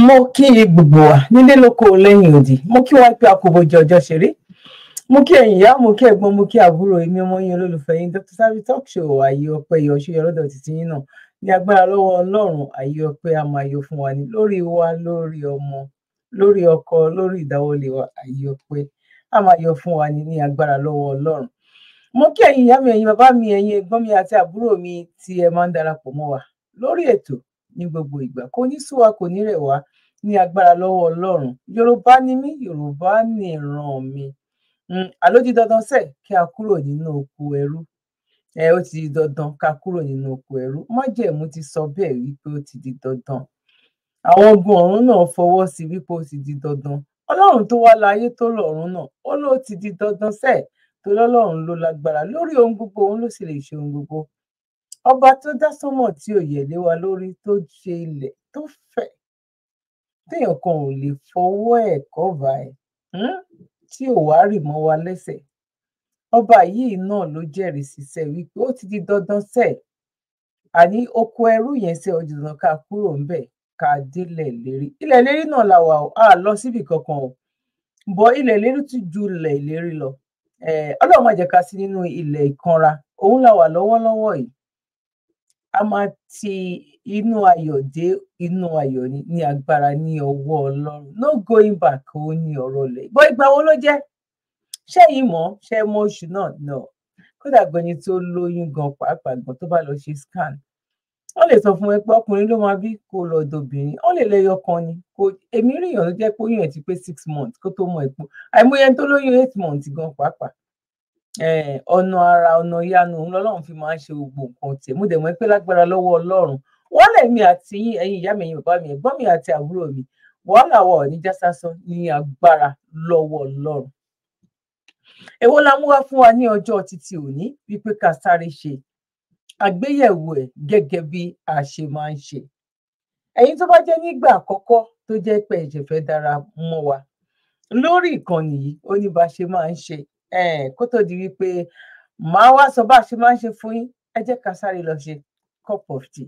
Mo kí gbogbo wa nílé lóko lẹ́yìn odi, mo kí wa pé a kò bójú ọjọ́ ṣeré, mo kí ẹ̀yin ìyá, mo kí ẹ̀gbọ́n, mo kí àbúrò, èmi ọmọ yín olólùfẹ́ yín Dr. Seyi talk show ayé ọpẹ́ yọ ṣó yọ lọ́dọ̀ títí yín náà ní agbára lọ́wọ́ Ọlọ́run. Ayé ọpẹ́ a máa yọ fún wa ní lórí wa, lórí ọmọ, lórí ọkọ, lórí ìdáwọ́lé wa. Ayé ọpẹ́ a máa yọ fún wa ní agbára lọ́wọ́ Ọlọ́run. Mo kí ẹ̀yin ìyá mi, ẹ̀yin bàbá mi, ẹ̀yin ẹ̀gbọ́n mi àti àbúrò mi tí ẹ máa ń darapọ̀ mọ́ wa lórí ètò ní gbogbo ìgbà. Kò ní sú wa, kò ní rẹ̀ wá ní agbára lọ́wọ́ Ọlọ́run. Yorùbá ni mí, Yorùbá ni ìran mi. Àló di dandan sẹ́ kí a kúrò nínú oko ẹrú. Ó ti di dandan ká kúrò nínú oko ẹrú. Májẹ̀mú ti sọ bẹ́ẹ̀ wípé ó ti di dandan. Àwọn ogun ọ̀run náà fọwọ́ sí wípé ó ti di dandan. Ọlọ́run tó wá láyé tó lọ́run náà, ó ló ti di dandan sẹ́ tó lọ́lọ́run ló lágbára lórí ohun gbogbo, òun ló sì lè ṣe ohun gbogbo. Ọba tó dá sánmọ̀ tí ò yẹ̀ lé wa lórí, tó ṣe ilẹ̀ tó fẹ̀, téèyàn kan ò lè fọwọ́ ẹ̀ kọ́va ẹ̀, tí ò wá rì mọ́ wa lẹ́sẹ̀. Ọba yìí náà ló jẹ́rìí sísẹ́ wípé ó ti di dandan sẹ́, àní oko ẹrú yẹn sẹ́ ó di dandan ká kúrò ńbẹ̀ ká délẹ̀ ìlérí. Ilẹ̀ ìlérí náà la wà o, a lọ síbì kankan o, bọ̀ ilẹ̀ ìlérí tún ju ilẹ̀ ìlérí lọ. Ọlọ́run má jẹ́ ká sí nínú ilẹ̀ ìkanra, òun la wà lọ́wọ́lọ́wọ́ yìí. A máa ti inú ayọ̀ dé inú ayọ̀ ní agbára ní ọwọ́ Ọlọ́run. No going back ó ní ọ̀rọ̀ lẹ̀. Bọ́ ìgbà wo ló jẹ́? Ṣé yìí mọ̀? Ṣé mọ oṣù náà? No. Kódà gbẹni tó lóyún gan pàápàá gan tó bá lọ ṣe scan. Wọ́n lè sọ fún ẹ pé ọkùnrin ló máa bí kó lọ dobìnrin. Wọ́n lè lẹ́yọ kan ni. Èmi rí èèyàn ló jẹ́ pé oyún ẹ̀ ti pé 6 months kó tó mọ ipò. Àìmọye ẹni tó lóyún 8 months gan pàápàá. Ọ̀nà ara ọ̀nà ìyanu òun lọ́lọ́run fi máa ń ṣe gbogbo nǹkan tiẹ̀. Mo dẹ̀ mọ̀ pé lágbára lọ́wọ́ Ọlọ́run wọ́n lè mi àti yín, ẹ̀yin ìyá mi, ẹ̀yin bàbá mi, ẹ̀gbọ́n mi àti àbúrò mi, wàhálà wa ò ní já sásán ní agbára lọ́wọ́ Ọlọ́run. Èwo la mú wá fún wa ní ọjọ́ títí òní wípé ká sáré ṣe àgbéyẹ̀wò ẹ̀ gẹ́gẹ́ bí a ṣe máa ń ṣe. Ẹ̀yin tó bá jẹ́ nígbà àkọ́kọ́ tó jẹ́ pé ẹ̀jẹ̀ fẹ́ dára mọ́ wa lórí ìkànnì yìí, ó ní bá ṣe máa ń ṣe. Kó tó di wípé màá wá sọ bá ṣe máa ń ṣe fún yín, ẹ jẹ́ ká sáré lọ ṣe cup of tea.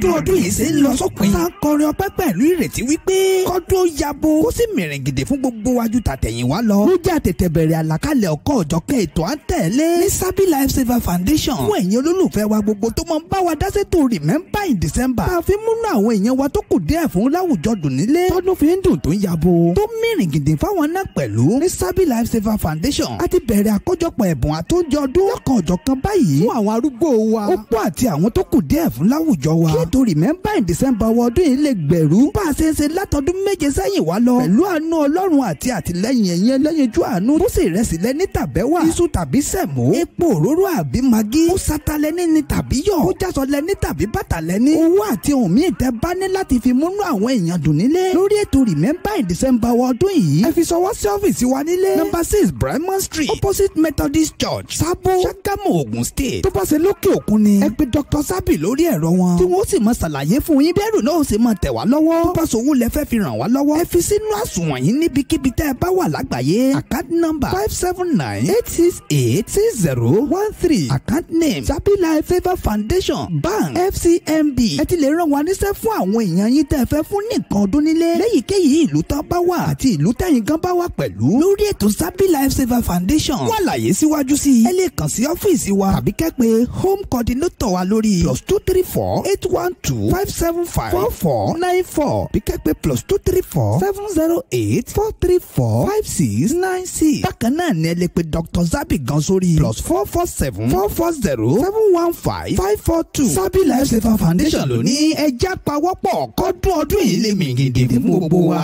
Tó ọdún yìí ṣe ń lọ sópin. Tá a kọrin ọpẹ́ pẹ̀lú ìrètí wípé kọ́dún ó yabo kó sì mìrìn gidi fún gbogbo wájú tàtẹ̀yìn wá lọ. Ló jẹ́ àtètè bẹ̀rẹ̀ àlàkalẹ̀ ọ̀kọ́ ọ̀jọ̀kẹ́ ètò à ń tẹ̀lé ní Seyi Lifesaver Foundation. Fún ẹ̀yin olólùfẹ́ wa gbogbo tó máa ń bá wa dá sétò Remember in December. Tá a fi múnú àwọn èèyàn wa tó kù díẹ̀ fún láwùjọ dùn nílé. Tọ́dún fi ń dùn tó ń yabo. Tó mìrìn gidi fáwọn náà pẹ̀lú ní Seyi Lifesaver Foundation. A ti bẹ̀rẹ̀ àkójọpọ̀ ẹ̀bùn àtúnjọ ọdún lọ́kàn ọ̀jọ̀kan báyìí fún àwọn arúgbó wa. Opó àti àwọn tó kù díẹ̀ fún láwùjọ wa. Kí ètò Remember in December ọdún yìí lè gbèrú bá a ṣe ń ṣe látọdún méje sẹ́yìn wá lọ. Pẹ̀lú àánú Ọlọ́run àti àtìlẹ́yìn ẹ̀yin ẹlẹ́yinjú àánú. Bó sì rẹsì lẹ́ni tàbẹ́wà. Iṣu tàbí sẹ̀mó. Epo òróró àbí magí. Ó sata lẹ́ni ni tàbí yọ̀. Ó jásọ lẹ́ni tàbí bàtà lẹ́ni. Owó àti ohun míì tẹ́ bá ní láti fi múnú àwọn èèyàn dùn nílé. Lórí ètò Remember in December ọdún yìí. Ẹ fi ṣọwọ́ sí ọ́fíìsì wa nílé. Number 6 Bremen Street. Opposite Methodist Church. Sábó. Ṣàgámù Ògùn State. Tó bá ṣe lókè òkun ni. Ẹ pe Dr. Sabi lórí ẹ̀rọ wọn. Tí wọ́n sì máa ṣàlàyé fún yín bẹ́ẹ̀rù náà ó sì máa tẹ̀ wá lọ́wọ́. Tó bá sowó lẹ fẹ́ fi ràn wá lọ́wọ́. Ẹ fi sínú àsùnwọ̀n yín níbikíbi tẹ́ ẹ bá wà lágbàáyé. Account number 579-868-6013. Account name Seyi Lifesaver Foundation. Bank FCMB. Ẹ ti lè ràn wá níṣẹ́ fún àwọn èèyàn yín tẹ́ ẹ fẹ́ fún nìkan ọdún nílé. Léyìíkéyìí ìlú tán bá wà àti ìlú tẹ́yìn gan bá wà pẹ̀lú. Lórí ètò Seyi Lifesaver Foundation. Wọ́n àlàyé síwájú sí i. Ẹ lè kàn sí ọ́fíìsì wa tàbí kẹ́ pé home coordinator wa lórí +234-812-575-4494 bí kẹ́pẹ́ +234-708-434-5696. Bákan náà ni ẹ lè pe Dr. Sabi gan sórí +447-440-715-542. Seyi Lifesaver Foundation ló ní ẹja pawọ́pọ̀ kọ́dún ọdún yìí lè mì gidi fún gbogbo wa.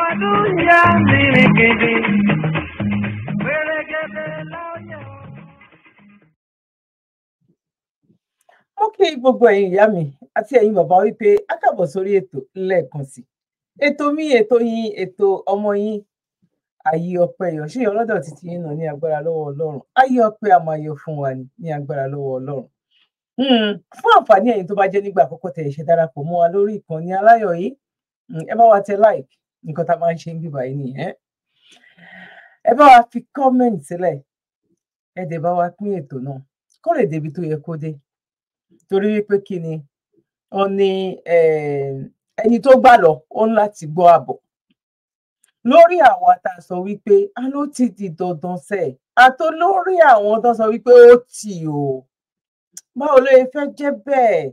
Ọdún yá mi gidi. Mo kí gbogbo ẹ̀yin ìyá mi àti ẹ̀yin bàbá wípé a káàbọ̀ sórí ètò lẹ́ẹ̀kan sí. Ètò mi, ètò yín, ètò ọmọ yín, ayé ọpẹ́ yọ ṣé yọ lọ́dọ̀ títí yín náà ní agbára lọ́wọ́ Ọlọ́run. Ayé ọpẹ́ a máa yọ fún wa ní agbára lọ́wọ́ Ọlọ́run. Fún àǹfààní ẹ̀yin tó bá jẹ́ nígbà àkọ́kọ́ tẹ̀ ṣe darapọ̀ mọ́ wa lórí ìkànnì aláyọ̀ yìí, ẹ bá wa tẹ like, nǹkan tá a máa ń ṣe ń bíbá yìí nìyẹn. Ẹ bá wa fi comment sílẹ̀, ẹ dẹ̀ bá wa pín ètò náà kó lè débi tó yẹ kó dé. Torí wípé kí ni wọ́n ní ẹni tó gbà lọ ó ń láti gbọ́ àbọ̀ lórí àwa tá a sọ wípé a ló ti di dandan sẹ àtó lórí àwọn tó sọ wípé ó tì o báwo ló fẹ́ jẹ́ bẹ́ẹ̀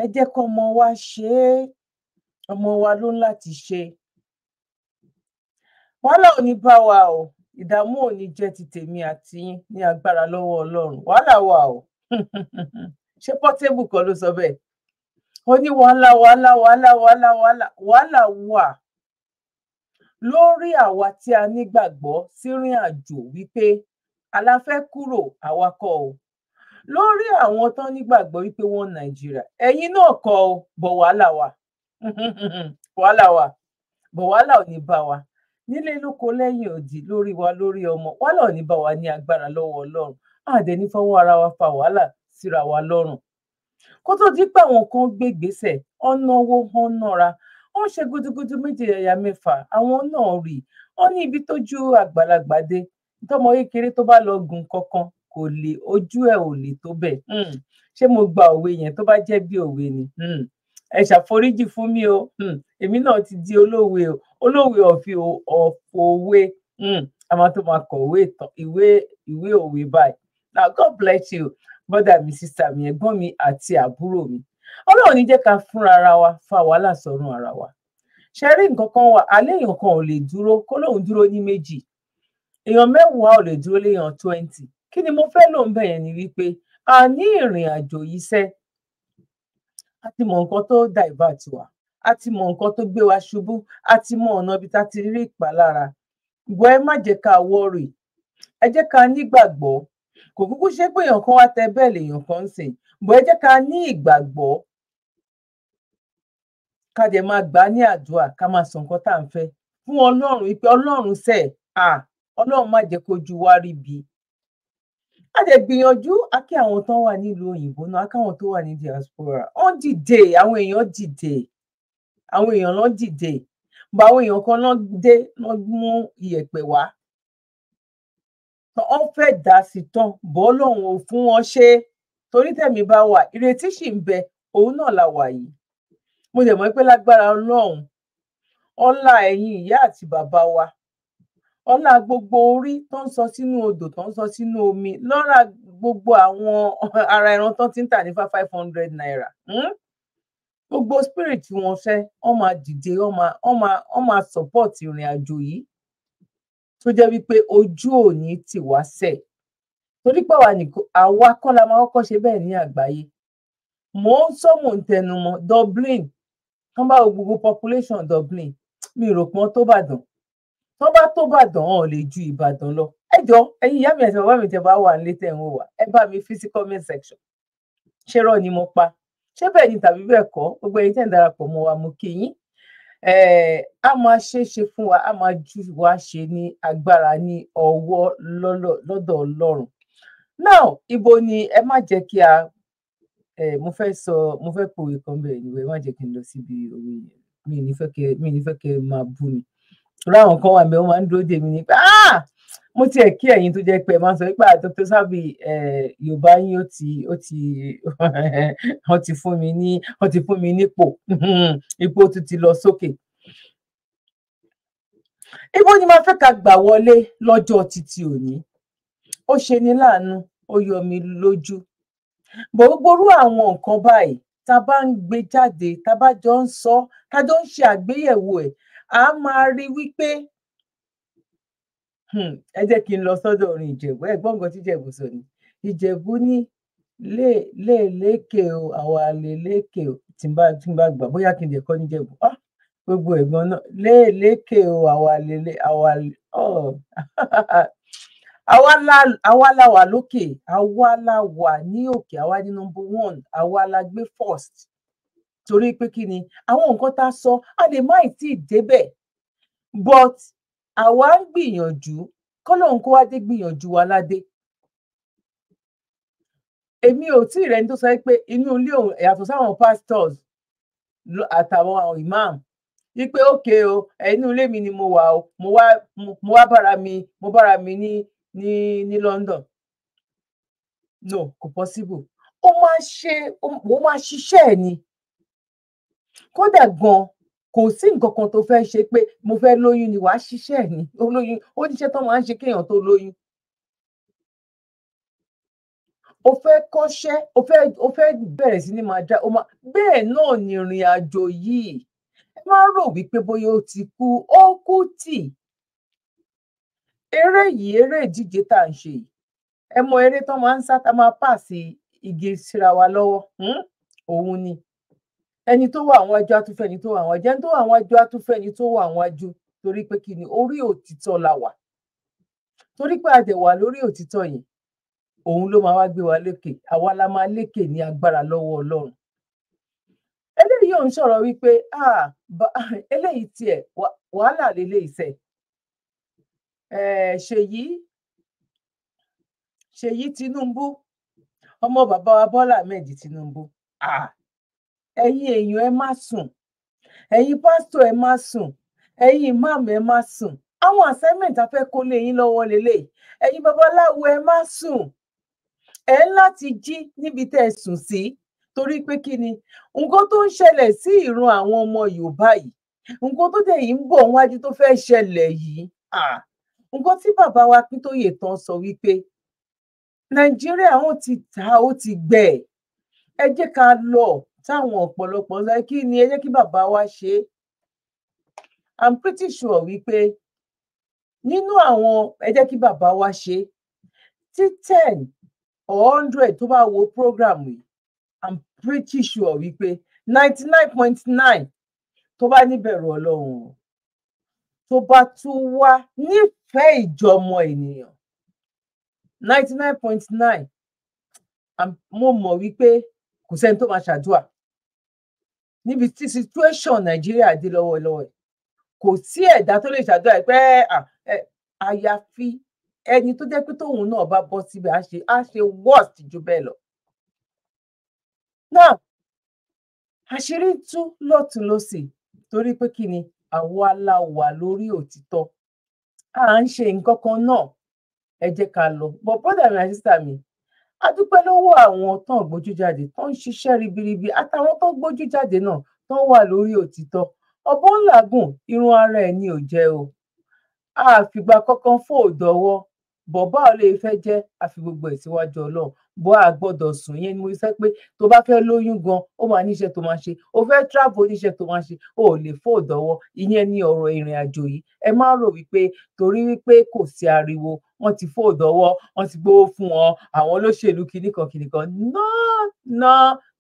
ẹ jẹ́ kó ọmọ wa ṣe é ọmọ wa ló ń láti ṣe wàhálà ò ní bá wa o ìdààmú ò ní jẹ́ ti tèmi àti yín ní agbára lọ́wọ́ Ọlọ́run wàhálà wà o ṣé Portable kan ló sọ bẹ́ẹ̀ ó ní wàhálà wà lórí àwa tí a nígbàgbọ́ sírìn àjò wípé aláfẹ́ kúrò àwa kọ́ o lórí àwọn tó nígbàgbọ́ wípé wọ́n Nàìjíríà ẹ̀yin náà kọ́ o bọ̀ wàhálà wà bọ̀ wàhálà ò ní bá wa nílé lóko lẹ́yìn òdì lórí wa lórí ọmọ wàhálà ò ní bá wa ní agbára lọ́wọ́ Ọlọ́run àdẹ ní fọwọ́ ara wa fa wàhálà síra wa lọ́rùn kó tó di pé àwọn kan gbé ìgbésẹ̀ ọ̀nàwó ọ̀nàra wọ́n ṣe gudugudu méje yàyà mẹ́fà àwọn náà rí wọ́n ní ibi tójú àgbàlagbà dé tọmọ kékeré tó bá lọ gùn kankan kò lè ojú ẹ̀ ò lè tó bẹ́ẹ̀ ṣé mo gba òwe yẹn tó bá jẹ́ bí òwe ni ẹ ṣàforíjì fún mi o èmi náà ti di olówe ọ̀fọ̀wé àmọ́ tó máa kọ̀wé ìwé òwe báyìí now God bless you brother mi sister mi ẹ̀gbọ́n mi àti àbúrò mi Ọlọ́run ní jẹ́ ká fúnra ara wa fa wàhálà sọ́rùn ara wa ṣe rí nǹkan kan wà alẹ́ èèyàn kan ò lè dúró kó lóun dúró ní méjì èèyàn 10 ò lè dúró léèyàn 20 kí ni mo fẹ́ lò ń bẹ̀ yẹn ni wípé a ní ìrìn àjò yìí sẹ́ a ti mọ nǹkan tó divert wa a ti mọ nǹkan tó gbé wa ṣubú a ti mọ ọ̀nà ibi tá a ti rí ìpalára ìwọ ẹ má jẹ́ ká worry ẹ jẹ́ ká nígbàgbọ́ kò kúkú ṣe pé èèyàn kan wá tẹ bẹ́ẹ̀ lèèyàn kan ń sìn bọ́ ẹ jẹ́ ká ní ìgbàgbọ́ ká dẹ̀ máa gbà ní àdúrà ká máa sọ nǹkan tá à ń fẹ́ fún Ọlọ́run wípé Ọlọ́run Ọlọ́run má jẹ́ kójú wa rí bi a dẹ̀ gbìyànjú a kí àwọn tó wà nílùú òyìnbó náà a káwọn tó wà ní diaspora wọ́n dìde àwọn èèyàn ló dìde bá àwọn èèyàn kan náà dé náà mú iyẹ̀pẹ̀ wá wọ́n fẹ́ dá sí tán bọ́ Ọlọ́run ò fún wọn ṣe torí tẹ̀mí bá wà ìrètí sì ń bẹ òun náà la wà yìí mo dẹ̀ mọ̀ pé lágbára Ọlọ́run ọlá ẹ̀yin ìyá àti bàbá wa ọlá gbogbo orí tó ń sọ sínú odò tó ń sọ sínú omi lọ́ra gbogbo àwọn ara ẹran tó ti ń tà ní 500 naira gbogbo spirit tí wọ́n fẹ́ wọ́n máa dìde wọ́n máa support ìrìn àjò yìí tó jẹ́ wípé ojú òní tì wá sẹ̀ torí pé àwa kọ́ la máa kọ́kọ́ ṣe bẹ́ẹ̀ ní àgbáyé mò ń tẹnu mọ́ Dublin tán bá gbogbo population Dublin mi rò pọ́n tó bàdàn tó bá tó bàdàn ọ̀ lè ju Ìbàdàn lọ ẹ jọ ẹ̀yin ìyá mi àti bàbá mi tẹ́ bá wà nílé tẹ́ ń wò wá ẹ bá mi fi sí comment section ṣé rọ ni mo pa ṣé bẹ́ẹ̀ ni tàbí bẹ́ẹ̀ kọ́ gbogbo ẹ̀yin tẹ́ ń darapọ̀ mọ́ wa mo kí yín a máa ṣe fún wa a máa ju wa ṣe ní agbára ní ọwọ́ lọ́dọ̀ Ọlọ́run now ibo ni ẹ má jẹ́ kí a mo fẹ́ pòwe kan bẹ́ẹ̀ ni ẹ má jẹ́ kí n lọ síbi òwe yẹn mi ní fẹ́ kẹ́ máa bú mi ráwọn kan wà mẹ́ wọ́n máa ń dúró dè mí ní pé mo tiẹ̀ kí ẹ̀yin tó jẹ́ pé ẹ máa ń sọ pé Dr. Sabby Yorùbá yín wọ́n ti fún mi nípò ipò tó ti lọ sókè ibo ni máa fẹ́ ká gbà wọlé lọ́jọ́ títí òní ó ṣe ní láàánú ó yọ mi lójú gbogbo àwọn nǹkan báyìí tá a bá ń gbé jáde tá a bá jọ ń sọ tá a jọ ń ṣe àgbéyẹ̀wò ẹ̀ a máa rí wípé ẹ jẹ́ kí n lọ sọ́dọ̀ orin Ìjẹ̀bú ẹ̀gbọ́n nǹkan tí Ìjẹ̀bú sọ ni Ìjẹ̀bú ní léèlékè o àwa lè léèkè o tí n bá gbà bóyá kí n lè kọ́ ní Ìjẹ̀bú gbogbo ẹ̀gbọ́n náà léèlékè o àwa la wà lókè àwa la wà ní òkè àwa ní number 1 àwa la gbé first torí pé kí ni àwọn nǹkan tá a sọ a lè má tí ì débẹ̀ but àwa ń gbìyànjú kọ́lọ́hún kó wá dé gbìyànjú wa ládé èmi ò tí ì rẹni tó sọ pé inú ilé òun yàtọ̀ sáwọn pastors àtàwọn imam wípé ókè o inú ilé mi ni mo wà o mo wá bára mi ní London no kò possible ó máa ṣiṣẹ́ ẹ̀ ni kódà gan kò sí nǹkan kan tó fẹ́ ṣe pé mo fẹ́ lóyún ni wàá ṣiṣẹ́ ni olóyún ó níṣẹ́ tó máa ń ṣe kéèyàn tó lóyún. o fẹ́ kọ́ṣẹ́ o fẹ́ bẹ̀rẹ̀ sí ní máa dá bẹ́ẹ̀ náà ni ìrìn àjò yìí. Ẹ má rò wípé bóyá ó ti kú, ó kú tì. Eré ìdíje tá à ń ṣe yìí, ẹ mọ eré tó máa ń sá tá máa pàṣẹ igi síra wa lọ́wọ́, òun ni. Ẹni tó wà àwọn ajú atúfẹ́ ni tó wà àwọn ajú, ẹni tó wà àwọn ajú atúfẹ́ ni tó wà àwọn ajú, torí pé kí ni orí òtítọ́ la wà. Torí pé a dẹ̀ wà lórí òtítọ́ yìí, òun ló máa wá gbé wa lékè, àwa la máa lékè ní agbára lọ́wọ́ Ọlọ́run. Eléyìí ò ń sọ̀rọ̀ wípé eléyìí tiẹ̀ wàhálà leléyìí sẹ̀. Seyi Tinubu, ọmọ bàbá wa Bọ́lá Ahmed Tinubu. Ẹ̀yin èèyàn ẹ má sùn, ẹ̀yin pásítọ̀ ẹ má sùn, ẹ̀yin ìmáàmù ẹ má sùn. Àwọn assignment a fẹ́ kó lé yín lọ́wọ́ leléyìí. Ẹ̀yin babaláwo ẹ má sùn. Ẹ ń láti jí níbi tẹ́ ẹ sùn sí, torí pé kí ni nǹkan tó ń ṣẹlẹ̀ sí ìran àwọn ọmọ Yorùbá yìí, nǹkan tó dẹ̀ yìí ń bọ̀ wájú tó fẹ́ ṣẹlẹ̀ yìí, nǹkan tí bàbá wa Akíntóyè tán sọ wípé Nàìjíríà ó ti ta ó ti gbẹ, ẹ jẹ́ ká lọ táwọn ọ̀pọ̀lọpọ̀ sọ kí ni ẹ jẹ́ kí bàbá wa ṣe. I'm pretty sure wípé nínú àwọn ẹ jẹ́ kí bàbá wa ṣe tí 10 or 100 tó bá wo program yìí, I'm pretty sure wípé 99.9 tó bá níbẹ̀rù Ọlọ́run, tó bá tún wá nífẹ̀ẹ́ ìjọmọ ènìyàn, 99.9 mo mọ̀ wípé kò sẹ́ni tó máa ṣàdúrà níbi tí situation Nàìjíríà dé lọ́wọ́lọ́wọ́. Kò sí ẹ̀dá tó lè ṣàdúrà pé àyàfi ẹni tó jẹ́ pé tóun náà bá bọ́ síbẹ̀ á ṣe worst jù bẹ́ẹ̀ lọ. Now àṣírí tú lọ́tùn lósì, torí pé kí ni àwa la wà lórí òtítọ́, à ń ṣe nǹkan kan náà, ẹ jẹ́ ká lọ. But brother mi and sister mi, a dúpẹ́ lọ́wọ́ àwọn tó ń gbójú jáde tó ń ṣiṣẹ́ ribiribi, àtàwọn tó gbójú jáde náà tó wà lórí òtítọ́. Ọ̀bọ ńlá gùn irun ara ẹ̀ ni ò jẹ́ o. Àfìgbà kankan fò dọ́wọ́, bọ̀bá ò lè fẹ́ jẹ́ àfi gbogbo ẹ̀ síwájú Ọlọ́run. Bọ́ a gbọ́dọ̀ sùn, yẹn ni mo sọ pé tó bá fẹ́ lóyún gan, ó máa níṣẹ́ tó máa ṣe. O fẹ́ travel, oníṣẹ́ tó máa ṣe, o ò lè fò dọ́wọ́. Ìyẹn ni ọ̀rọ̀ ìrìn àjò yìí. Ẹ má rò wípé torí wípé kò sí ariwo, wọ́n ti fò dọ́wọ́, wọ́n ti gbówó fún wọn, àwọn olóṣèlú kìnnìkan.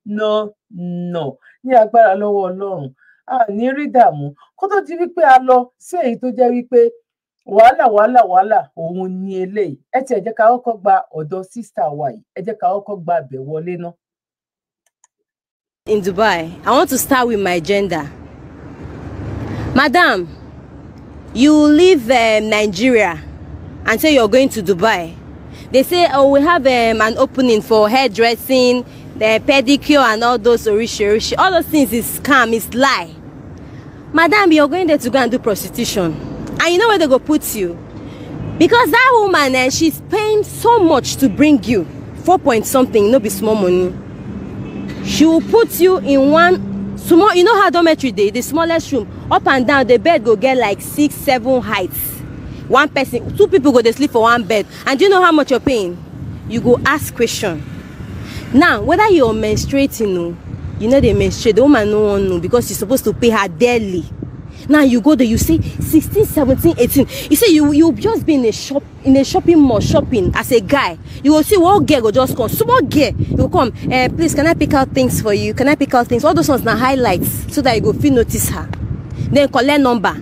No. Ní agbára lọ́wọ́ Ọlọ́run, a ní rí dààmú. Kó tó di wípé a lọ sí èyí tó jẹ́ wípé wàhálà òun ni eléyìí. Ẹ tiẹ̀ jẹ́ ká kọ́kọ́ gba ọ̀dọ̀ sísítà wa yìí, ẹ jẹ́ ká kọ́kọ́ gba abẹ̀ wọlé ná. In Dubai, I want to start with my gender. Madam, you leave Nigeria and say you're going to Dubai. They say, oh, we have an opening for hairdressing, the pedicure and all those orishi. All those things is scam, is lie. Madam, you're going there to go and do prostitution. And you know where they go put you? Because that woman, she's paying so much to bring you. 4 point something, no be small money. She will put you in one small, you know how dormitory dey, the smallest room, up and down, the bed go get like 6, 7 heights. One person, 2 people go dey sleep for one bed. And do you know how much you're paying? You go ask question. Now, whether you're menstruating, you know they menstruate, the woman no one know because you're supposed to pay her daily. Now you go there, you say 16, 17, 18. You say you just be in a shopping mall shopping as a guy. You will see one girl go just come, small girl, you will come. Please, can I pick out things for you? Can I pick out things? All those ones now highlights so that you go feel notice her. Then collect number.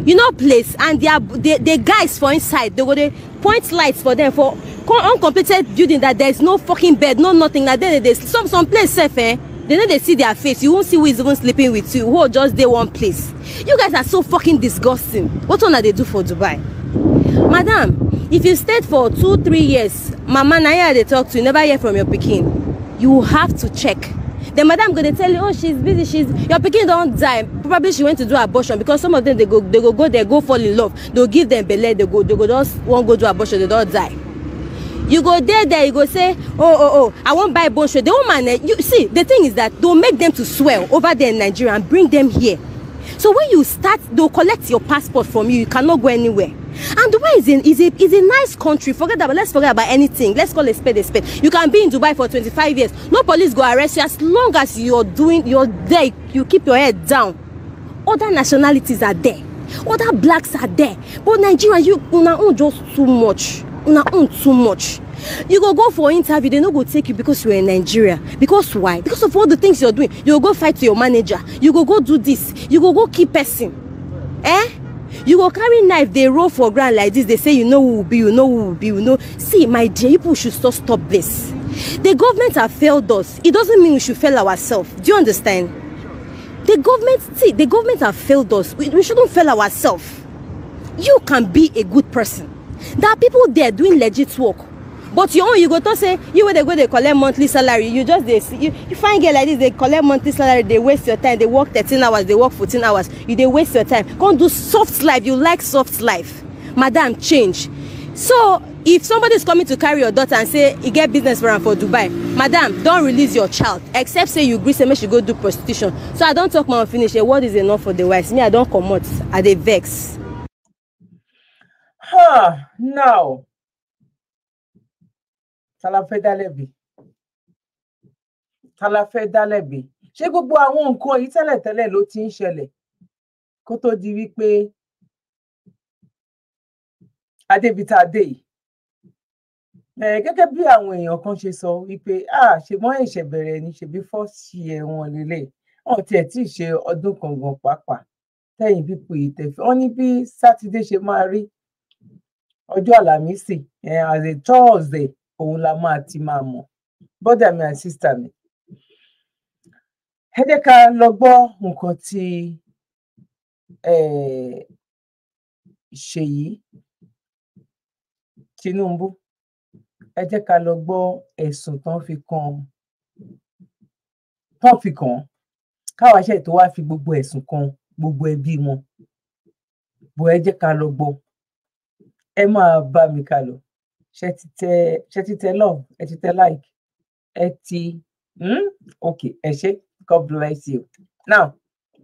You know place, and the guys for inside they go they point lights for them for uncompleted building that there's no fucking bed, no nothing. Like they some place safe, They know they see their face. You won't see who is even sleeping with you, who are just there one place. You guys are so fucking disgusting. What one are they do for Dubai? Madam, if you stayed for 2-3 years, mama Naya they talk to you, never hear from your pikin, you have to check. The madam gonna tell you, oh, she's busy, your pikin don't die. Probably she went to do abortion because some of them they go fall in love. They'll give them belay, they go just won't go do abortion, they don't die. You go there, you go say, oh, I won't buy bone straight. The woman, you see, the thing is that they'll make them to swell over there in Nigeria and bring them here. So when you start, they'll collect your passport from you. You cannot go anywhere. And Dubai is a nice country. Forget about, let's forget about anything. Let's call a spade a spade. You can be in Dubai for 25 years. No police go arrest you as long as you're there. You keep your head down. Other nationalities are there. Other blacks are there. But Nigeria, you own just too much. Own too much. You go for interview, they no go take you because you're in Nigeria. Because why? Because of all the things you're doing. You go fight to your manager. You go do this. You go keep person. You go carry knife, they roll for ground like this. They say, you know who will be, you know who will be, you know. See, my dear, people should stop this. The government have failed us. It doesn't mean we should fail ourselves. Do you understand? The government have failed us. We shouldn't fail ourselves. You can be a good person. There are people there doing legit work. But you go to say, they collect monthly salary. You find girl like this, they collect monthly salary, they waste your time. They work 13 hours, they work 14 hours. They waste your time. Can't do soft life. You like soft life. Madam, change. So, if somebody is coming to carry your daughter and say, you get business for Dubai, madam, don't release your child. Except say you agree, say, make she go do prostitution. So, I don't talk my finish. A word is enough for the wise. Me, I don't come out. I dey vex. Now. Tálàfẹ́ dá lẹ́bi. Ṣé gbogbo àwọn nǹkan yìí tẹ́lẹ̀tẹ́lẹ̀ ló ti ń ṣẹlẹ̀ kó tó di wípé adébítà dé yìí? Gẹ́gẹ́ bí àwọn èèyàn kan ṣe sọ wípé ṣe mọ́ ẹ̀ṣẹ̀ bẹ̀rẹ̀ ni ṣebí first year wọn lélẹ̀. Wọ́n tiẹ̀ tí ì ṣe ọdún kan gan pàápàá tẹ́yìn pípò yìí tẹ̀fẹ́. Wọ́n ní bí Sátidé ṣe máa rí ọjọ́ Àlàmísì as a Thursday òun la máa ti máa mọ̀. Brother mi and sister mi, ẹ jẹ́ ká lọ gbọ́ nǹkan tí Seyi Tinubu, ẹ jẹ́ ká lọ gbọ́ ẹ̀sùn tán fi kàn káwa ṣe tó wá fi gbogbo ẹ̀sùn kan gbogbo ẹbí wọn. Bó ẹ jẹ́ ká lọ gbọ́, ẹ máa bá mi ká lọ. Ṣé ti tẹ love, ẹ ti tẹ like, ẹ ti okay, ẹ ṣé. God bless you. Now,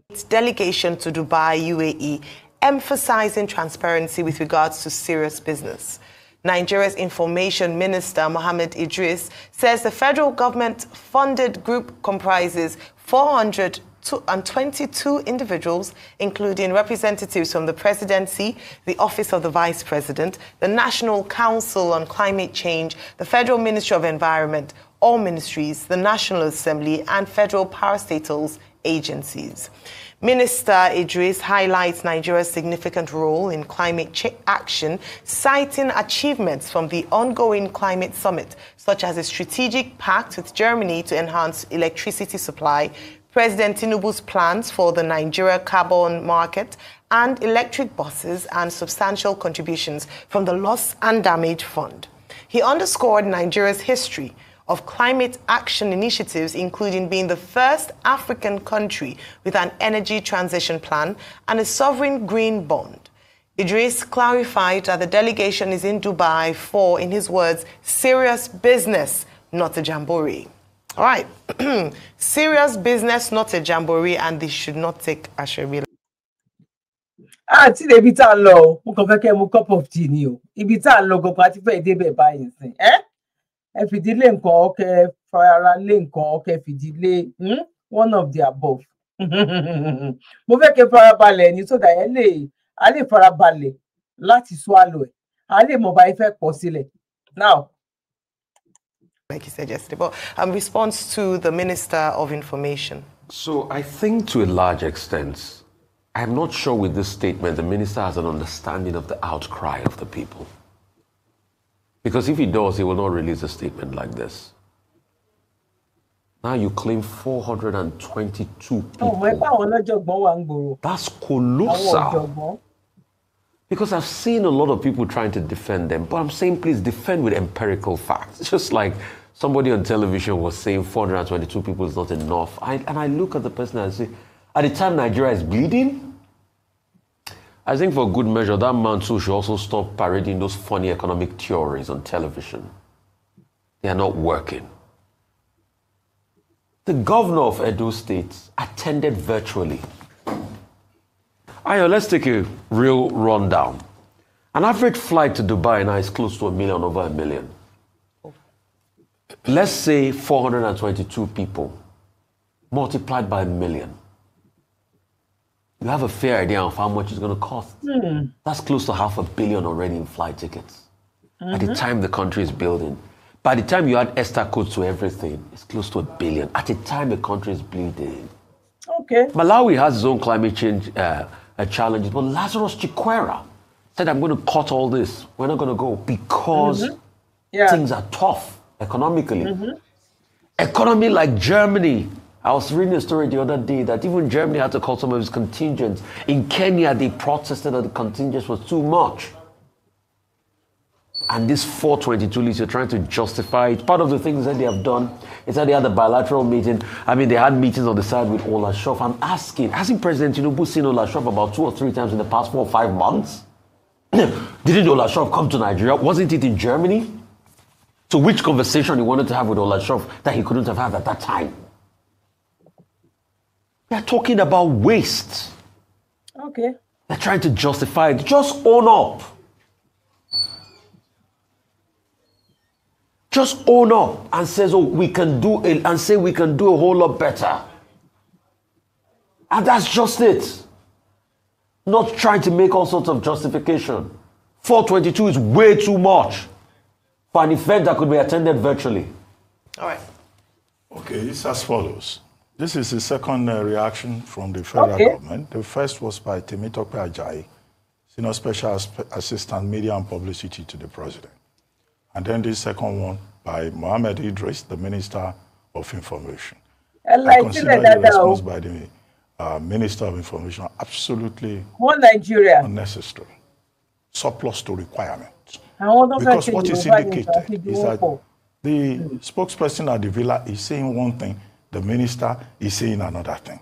its delegation to Dubai, UAE, emphasizing transparency with regards to serious business. Nigeria's Information Minister Mohammed Idris says the federal government-funded group comprises 422 individuals, including representatives from the Presidency, the Office of the Vice President, the National Council on Climate Change, the Federal Ministry of Environment, all ministries, the National Assembly, and federal parastatals agencies. Minister Idris highlights Nigeria's significant role in climate action, citing achievements from the ongoing climate summit, such as a strategic pact with Germany to enhance electricity supply, President Tinubu's plans for the Nigeria carbon market, and electric buses, and substantial contributions from the Loss and Damage Fund. He underscored Nigeria's history of climate action initiatives, including being the first African country with an energy transition plan and a sovereign green bond. Idris clarified that the delegation is in Dubai for, in his words, serious business, not a jamboree. All right. Serious business, not a jamboree, and they should not take a shabila. Tí débi tá lọ, mo kàn fẹ́ kẹ́ mu cup of tea ni o. Ibi tá lọ gan pa ti fẹ́ débẹ̀ báyìí sìn. Ẹ fìdílé nǹkan ọkẹ́ fara lé nǹkan ọkẹ́ fìdílé one of the above. Mo fẹ́ kẹ́ farabalẹ̀ ni so that a lè farabalẹ̀ láti swallow ẹ̀. A lè mọ̀ bá ifẹ́ pọ̀ sílẹ̀. Now, like you said yesterday, but response to the Minister of Information. So I think to a large extent, I'm not sure with this statement the minister has an understanding of the outcry of the people. Because if he does, he will not release a statement like this. Now you claim 422 people. That's colossal. Because I've seen a lot of people trying to defend them, but I'm saying please defend with empirical facts. Just like somebody on television was saying 422 people is not enough. And I look at the person and say, at the time Nigeria is bleeding, I think for good measure, that man too should also stop parading those funny economic theories on television. They are not working. The governor of Edo State attended virtually. Ayo, let's take a real rundown. An average flight to Dubai now is close to $1 million, over $1 million. Let's say 422 people multiplied by 1 million. You have a fair idea of how much it's going to cost. That's close to $500 million already in flight tickets. At the time the country is building. By the time you add extra codes to everything, it's close to $1 billion. At the time the country is bleeding. Okay. Malawi has its own climate change challenges, but Lazarus Chikwera said, I'm going to cut all this. We're not going to go because things are tough economically. Economy like Germany. I was reading a story the other day that even Germany had to call some of its contingents. In Kenya, they protested that the contingents was too much. And this 422 list, you're trying to justify it. Part of the things that they have done is that they had a bilateral meeting. I mean, they had meetings on the side with Olashov. I'm asking, hasn't President Tinubu seen Olashov about 2 or 3 times in the past 4 or 5 months? Didn't Olashov come to Nigeria? Wasn't it in Germany? So which conversation he wanted to have with Olashov that he couldn't have had at that time? They're talking about waste. Okay. They're trying to justify it. Just own up. Just own up and says, oh, we can do it, and say we can do a whole lot better. And that's just it. Not trying to make all sorts of justification. 422 is way too much for an event that could be attended virtually. All right. Okay, it's as follows. This is the second reaction from the federal government. The first was by Temitope Ajayi, Senior Special Assistant Media and Publicity to the President. And then the second one by Mohammed Idris, the Minister of Information. I consider the response by the Minister of Information absolutely unnecessary, surplus to requirements. Because what is indicated is that the spokesperson at the villa is saying one thing, the minister is saying another thing.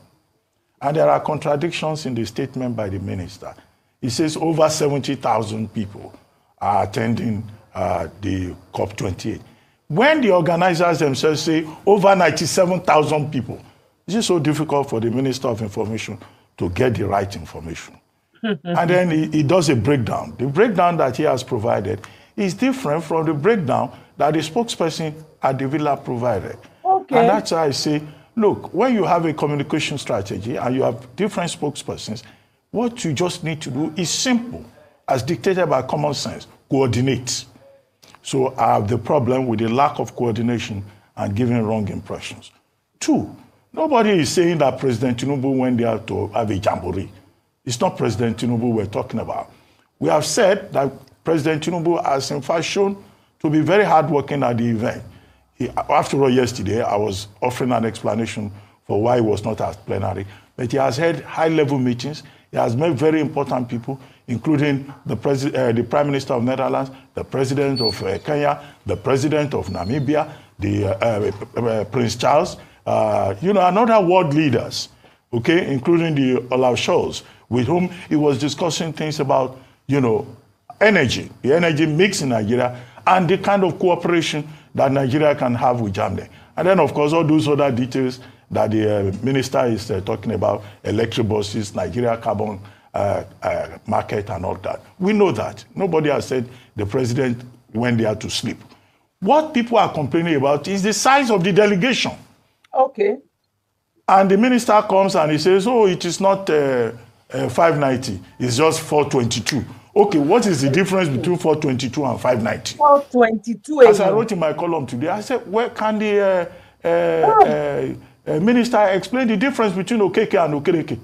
And there are contradictions in the statement by the minister. He says over 70,000 people are attending the COP28. When the organizers themselves say over 97,000 people, it's just so difficult for the Minister of Information to get the right information. And then he does a breakdown. The breakdown that he has provided is different from the breakdown that the spokesperson at the villa provided. Okay. And that's why I say, look, when you have a communication strategy and you have different spokespersons, what you just need to do is simple, as dictated by common sense, coordinate. So I have the problem with the lack of coordination and giving wrong impressions. 2, nobody is saying that President Tinubu went there to have a jamboree. It's not President Tinubu we're talking about. We have said that President Tinubu has in fact shown to be very hardworking at the event. After all, yesterday, I was offering an explanation for why he was not at plenary. But he has had high-level meetings. He has met very important people, including the Prime Minister of Netherlands, the President of Kenya, the President of Namibia, the Prince Charles, and other world leaders, okay, including the Olaf Scholz, with whom he was discussing things about, energy, the energy mix in Nigeria, and the kind of cooperation that Nigeria can have with Germany. And then, of course, all those other details that the minister is talking about, electric buses, Nigeria carbon market and all that. We know that. Nobody has said the president went there to sleep. What people are complaining about is the size of the delegation. Okay. And the minister comes and he says, oh, it is not 590, it's just 422. Okay, what is the difference between 422 and 590? 422. As I wrote in my column today, I said, where can the minister explain the difference between Okeke and Okereke?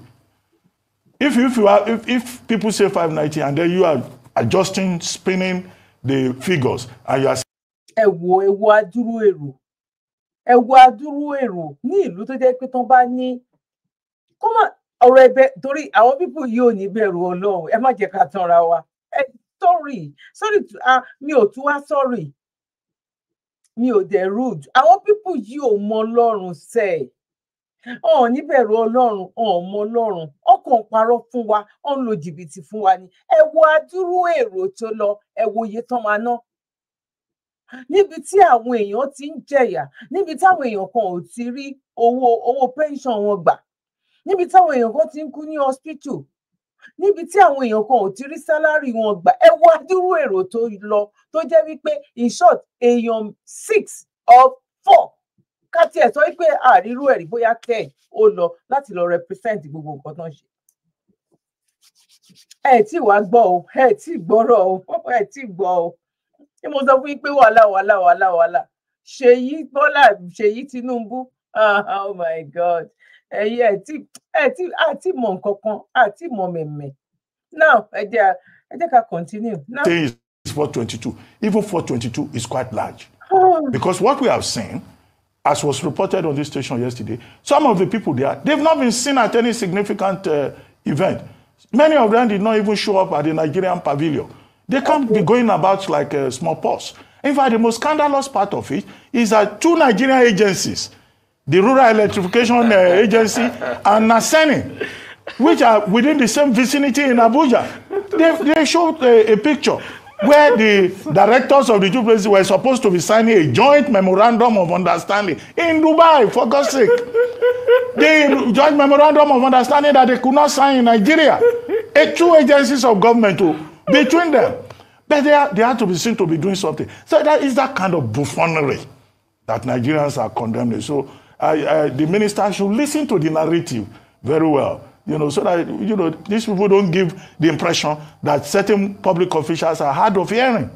If people say 590 and then you are adjusting, spinning the figures, and you are ọ̀rọ̀ ẹ̀bẹ̀ torí àwọn people yìí ò ní bẹ̀rù Ọlọ́run ẹ má jẹ́ ká tanra wa sorry mi ò tún wá sorry mi ò dẹ̀ rude àwọn people yìí ò mọ Ọlọ́run sẹ́ ọ̀ ní bẹ̀rù Ọlọ́run ọ̀ mọ Ọlọ́run ọkàn parọ́ fún wa ọ̀ ń lo jìbìtì fún wa ni ẹ wo adúrú èrò tó lọ ẹ wo iye tán máa ná níbi tí àwọn èèyàn ti ń jẹ̀yà, níbi táwọn èèyàn kan ò ti rí owó pension wọn gbà, níbi táwọn èèyàn kan ti ń kú ní hospital, níbi tí àwọn èèyàn kan ò ti rí sálárì wọn gbà. Ẹ wo adúrú èrò tó lọ tó jẹ́ wípé in short èèyàn 6 or 4 ká tiẹ̀ sọ wípé àrírú ẹ̀rí bóyá 10 ó lọ láti lọ represent gbogbo nǹkan tó ń ṣe. Ẹ tí wàá gbọ́ o, ẹ tí gbọ́rọ̀ o, ẹ tí gbọ́ o. Ṣé mo sọ fún yín pé wàhálà Seyi Tinubu, oh my God, ẹ̀yin àti mọ̀ nǹkan kan, àti mọ̀ mẹ̀mẹ̀. Now ẹ jẹ́ ká continue. Now is 422. Even 422 is quite large. Because what we have seen, as was reported on this station yesterday, some of the people there, they've not been seen at any significant event. Many of them did not even show up at the Nigerian pavilion. They can't be going about like a small pause. In fact, the most scandalous part of it is that 2 Nigerian agencies, the Rural Electrification Agency and Naseni, which are within the same vicinity in Abuja, they showed a picture where the directors of the two places were supposed to be signing a joint memorandum of understanding in Dubai, for God's sake. The joint memorandum of understanding that they could not sign in Nigeria. 2 agencies of government between them. But they have to be seen to be doing something. So that is that kind of buffoonery that Nigerians are condemning. So the minister should listen to the narrative very well. So that, these people don't give the impression that certain public officials are hard of hearing.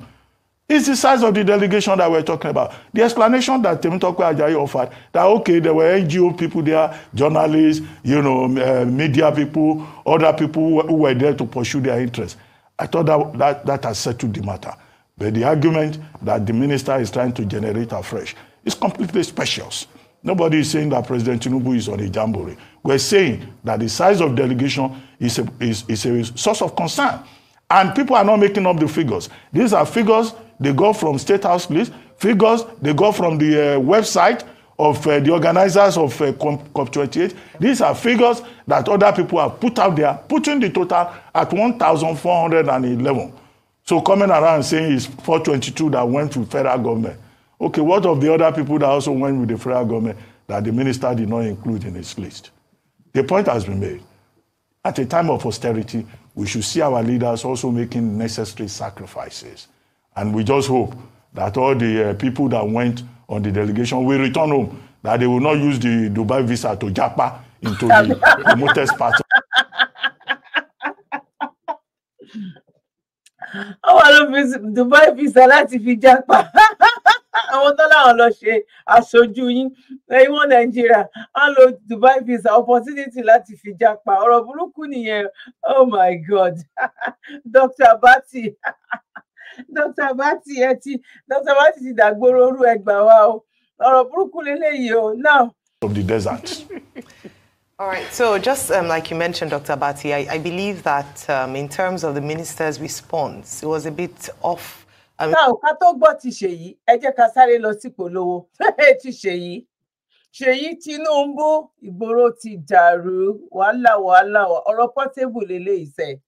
It's the size of the delegation that we're talking about. The explanation that Temitope Ajayi offered, that okay, there were NGO people there, journalists, media people, other people who were there to pursue their interests. I thought that has settled the matter. But the argument that the minister is trying to generate afresh is completely specious. Nobody is saying that President Tinubu is on a jamboree. We're saying that the size of delegation is a source of concern. And people are not making up the figures. These are figures, they go from State House list, figures, they go from the website of the organizers of COP28. These are figures that other people have put out there, putting the total at 1,411. So coming around saying it's 422 that went to federal government. Okay, what of the other people that also went with the federal government that the minister did not include in his list? The point has been made. At a time of austerity, we should see our leaders also making necessary sacrifices. And we just hope that all the people that went on the delegation will return home, that they will not use the Dubai visa to japa into the remotest part. Dubai visa láti fi japa. Àwọn tó láwọn lọ ṣe aṣojú yín lẹ́yìn Nàìjíríà á lo Dubai visa opportunity láti fi japa. Ọ̀rọ̀ burúkú nìyẹn. Oh my God. Dr. Bati ti dàgbòrò orú ẹgbà wa o. Ọ̀rọ̀ burúkú lélẹ́yìí o. Now. Of the desert. All right, so just like you mentioned, Dr. Bati, I believe that in terms of the minister's response, it was a bit off. Now, ká tó gbọ́ ti Seyi, ẹ jẹ́ ká sáré lọ sí polówó. Ti Seyi Tinubu, ìgboro ti dàrú, wàhálà, ọ̀rọ̀ Portable lélẹ́yìí sẹ́.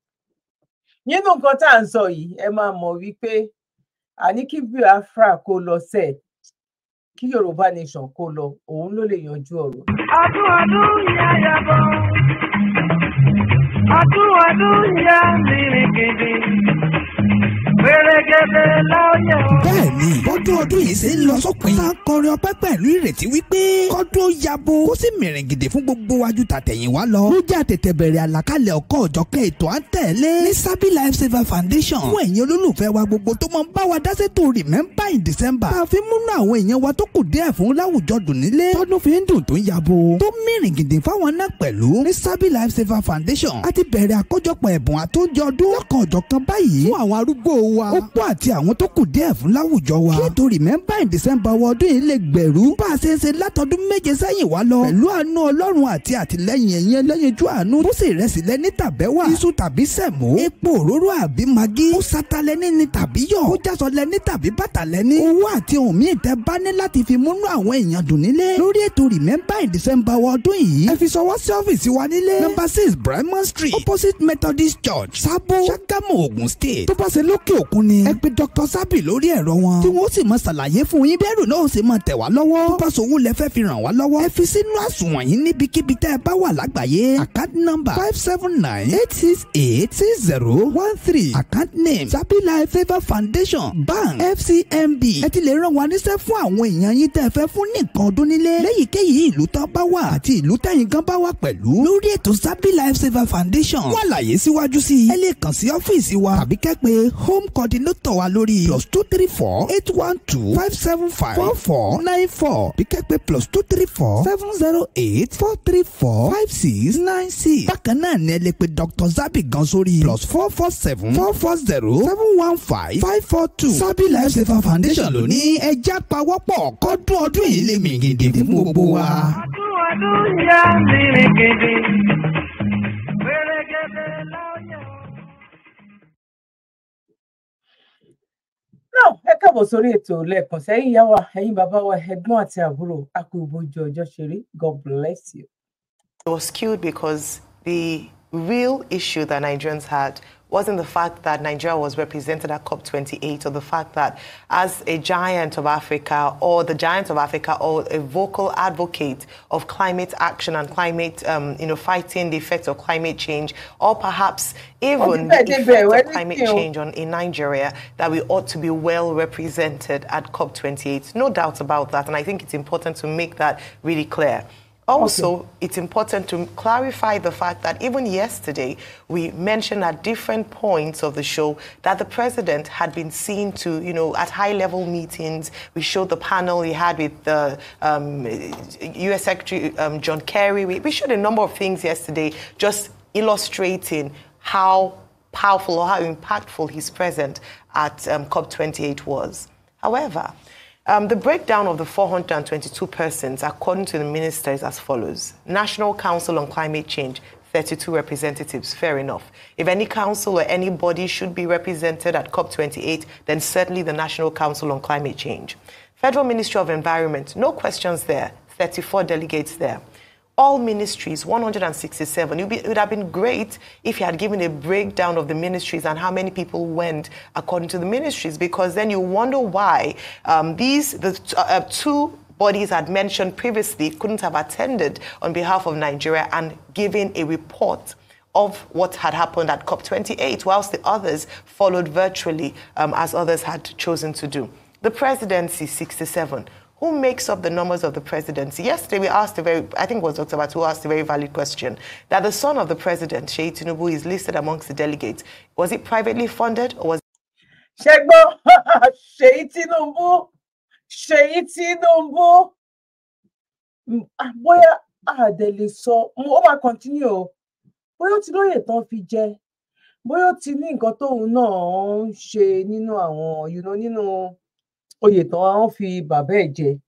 Nínú nǹkan tá à ń sọ yìí, ẹ máa mọ̀ wípé àní kí Biafra kó lọ sẹ́, kí Yorùbá nation kó lọ, òun ló lè yanjú ọ̀rọ̀. Ọdún ya yabọ̀, ọdún ya mìrìgìdì. Bẹ́ẹ̀ni, ọdún yìí ṣe ń lọ sópin. Tá a kọrin ọpẹ́ pẹ̀lú ìrètí wípé kọ́dún yabo kó sì mìrìngìdì fún gbogbo wájú tàtẹ̀yìnwá lọ. Ló jẹ́ àtètè bẹ̀rẹ̀ àlàkalẹ̀ ọ̀kọ́ ọ̀jọ̀kẹ́ ètò à ń tẹ̀lé ní Sabi Lifesaver Foundation. Fún ẹ̀yin olólùfẹ́ wa gbogbo tó máa ń bá wa dá sétò Remember in December. Tá a fi múnú àwọn èèyàn wa tó kù díẹ̀ fún láwùjọ dùn nílé. Tọ́dún fi ń dùn tó ń yabo. Tó mìrìngìdì fáwọn náà pẹ̀lú ní Sabi Lifesaver Foundation. A ti bẹ̀rẹ̀ àkójọpọ̀ ẹ̀bùn àtòjọ ọdún lọ́kàn ọ̀jọ̀kan báyìí fún àwọn arúgbó wa. Opó àti àwọn tó kù díẹ̀ fún láwùjọ wa. Kí ètò Remember in December ọdún yìí lè gbèrú. Bá a ṣe ń ṣe látọdún méje sẹ́yìn wá lọ. Pẹ̀lú àánú Ọlọ́run àti àtìlẹ́yìn ẹ̀yin ẹlẹ́yinjú àánú. Bó sì ìrẹsì lẹ́ni tàbẹ́wà. Iṣu tàbí sẹ̀mó. Epo òróró àbí magí. Ó sata lẹ́ni ni tàbí yọ̀. Ó jásọ lẹ́ni tàbí bàtà lẹ́ni. Owó àti ohun míì tẹ́ bá ní láti fi múnú àwọn èèyàn dùn nílé. Lórí ètò Remember in December ọdún yìí. Ẹ fi ṣọwọ́ sí ọ́fíìsì wa nílé. Number 6 Bremen Street. Opposite Methodist Church. Sabo Ṣàgámù Ògùn State. Tó bá ṣe lókè òkun ni ẹ pè Dr. Sabi lórí ẹ̀rọ wọn tí wọ́n sì máa ṣàlàyé fún yín bẹ́ẹ̀rù náà ó sì máa tẹ̀ wá lọ́wọ́ tó bá sowó lẹ fẹ́ fi ràn wá lọ́wọ́ ẹ fi sínú àsùnwọ̀n yín níbikíbi tẹ́ ẹ bá wà lágbàáyé. Account number 579-868-6013. Account name Sabi Life Favour Foundation Bank FCMB. ẹ ti lè ràn wá níṣẹ́ fún àwọn èèyàn yín tẹ́ ẹ fẹ́ fún nìkan ọdún nílé léyìíkéyìí ìlú tán bá wà àti ìlú tẹ́yìn gan bá wà pẹ̀lú lórí ètò Sabi Life Favour Foundation. wọ́n àlàyé síwájú sí i ẹ lè kàn sí ọ́fíìsì wa tàbí kẹ́ pè home coordinator wa lórí +234-812-575-4494 bí kẹ́ pè +234-708-434-5696. bákan náà ni ẹ lè pè Dr. Sabi gan sórí +447-440-715-542. Sabi Life Favour Foundation ló ní ẹja pawọ́pọ̀ kọ́dún ọdún yìí lè mì gidi fún gbogbo wa. ọdún yá mìrìngìdì wẹ́rẹ́gẹ́dẹ́ láyọ̀. náà ẹ káàbọ̀ sórí ètò lẹ́ẹ̀kan sẹ́yìn ìyá wa ẹ̀yin bàbá wa ẹ̀gbọ́n àti àbúrò akóbójú ọjọ́ ṣeré. God bless you. It was skewed because the real issue that Nigerians had wasn't the fact that Nigeria was represented at COP28 or the fact that as a giant of Africa or the giant of Africa or a vocal advocate of climate action and climate, fighting the effects of climate change, or perhaps even the effects of climate change in Nigeria, that we ought to be well represented at COP28. No doubt about that. And I think it's important to make that really clear. Also, it's important to clarify the fact that even yesterday, we mentioned at different points of the show that the president had been seen to, at high-level meetings. We showed the panel he had with the U.S. Secretary John Kerry. We showed a number of things yesterday, just illustrating how powerful or how impactful his presence at COP28 was. However, the breakdown of the 422 persons, according to the minister, is as follows. National Council on Climate Change, 32 representatives, fair enough. If any council or any body should be represented at COP28, then certainly the National Council on Climate Change. Federal Ministry of Environment, no questions there, 34 delegates there. All ministries, 167. It would have been great if you had given a breakdown of the ministries and how many people went according to the ministries, because then you wonder why the two bodies had mentioned previously couldn't have attended on behalf of Nigeria and given a report of what had happened at COP28, whilst the others followed virtually, as others had chosen to do. The presidency, 67. Who makes up the numbers of the presidency? Yesterday, we asked I think it was Dr. Batu who asked a very valid question, that the son of the president, Seyi Tinubu, is listed amongst the delegates. Was it privately funded or was Shegbo, Seyi Tinubu, bóyá àdèlè sọ, ó máa continue, bóyá ó ti lóye tán fi jẹ, bóyá ó ti ní nǹkan tóun náà ń ṣe nínú àwọn, nínú oyè tán wọ́n fi bàbá ẹ̀ jẹ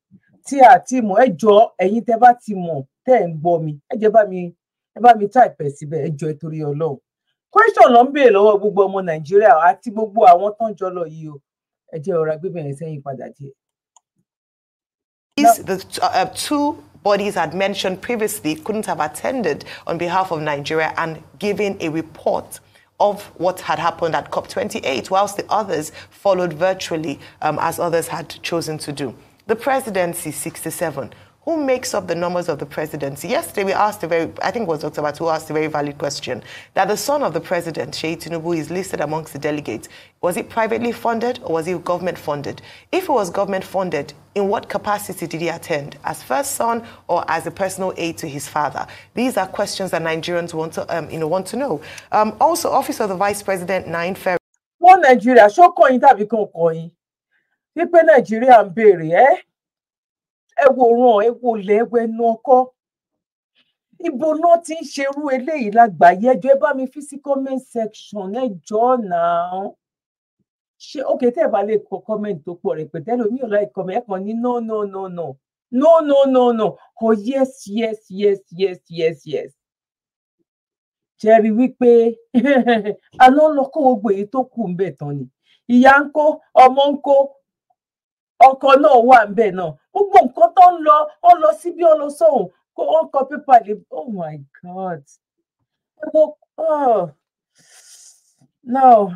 tí àti mọ̀ ẹ jọ̀ọ́ ẹ̀yin tẹ́ bá ti mọ̀ tẹ́ ń gbọ́ mi ẹ jẹ́ bá mi type síbẹ̀ ẹ jọ̀ọ́ ẹ torí Ọlọ́run. Question ló ń béèrè lọ́wọ́ gbogbo ọmọ Nàìjíríà àti gbogbo àwọn tán jọ lọ yìí o, ẹ jẹ́ ọ̀rá gbé bẹ̀rẹ̀ sẹ́yìn padà díẹ̀. The two bodies had mentioned previously couldn't have attended on behalf of Nigeria and given a report of what had happened at COP28, whilst the others followed virtually, as others had chosen to do. The presidency, 67. Who makes up the numbers of the presidency? Yesterday, we asked I think it was Dr. Batu who asked a very valid question, that the son of the president, Seyi Tinubu, is listed amongst the delegates. Was it privately funded or was it government funded? If it was government funded, in what capacity did he attend? As first son or as a personal aide to his father? These are questions that Nigerians want to know. Also, Office of the Vice President, 9 February. Wọ́n Nàìjíríà ṣọ́kọ̀ yín tàbí kan kọ̀ yín wípé Nàìjíríà ń béèrè ẹ wòran ẹ wòlẹ̀ ẹ wẹnu ọkọ́ ibo náà ti ń ṣerú eléyìí lágbàáyé ẹ jọ̀ọ́ ẹ bá mi fi sí comment section ẹ jọ̀ọ́ náà ṣe okay tẹ́ ẹ bá lè kọ comment tó pọ̀ rẹpẹtẹ lómi ò láì comment ẹ kàn ní no oh yes jẹ́rí wípé àná lọ kó gbogbo èyí tó kù ń bẹ̀ tán ni ìyá ń kó ọmọ ń kó ọkọ náà wà ń bẹ̀ náà gbogbo nǹkan tó ń lọ síbí ó lọ sóhun kó ó ń kọ pépà lè oh my God no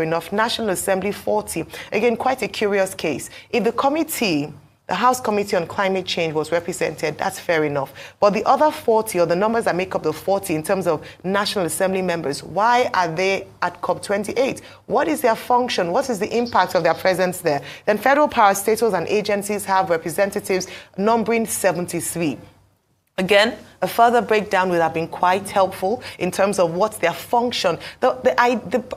enough. National Assembly 40. Again, quite a curious case. If the committee, the House Committee on Climate Change was represented, that's fair enough. But the other 40, or the numbers that make up the 40 in terms of National Assembly members, why are they at COP28? What is their function? What is the impact of their presence there? Then federal parastatals and agencies have representatives numbering 73. Again, a further breakdown would have been quite helpful in terms of what's their function. The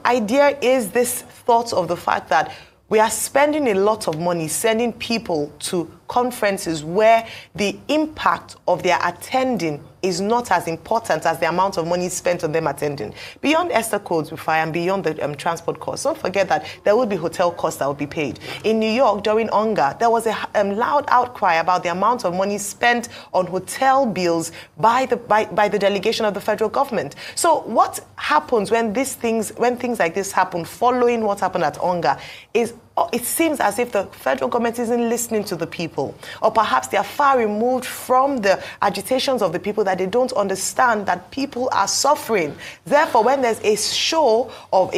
idea is this thought of the fact that we are spending a lot of money sending people to conferences where the impact of their attending is not as important as the amount of money spent on them attending. Beyond ESTA codes and beyond the transport costs, don't forget that there will be hotel costs that will be paid. In New York, during UNGA, there was a loud outcry about the amount of money spent on hotel bills by the delegation of the federal government. So what happens when things like this happen, following what happened at UNGA, is it seems as if the federal government isn't listening to the people, or perhaps they are far removed from the agitations of the people, that they don't understand that people are suffering. Therefore, when there's a show of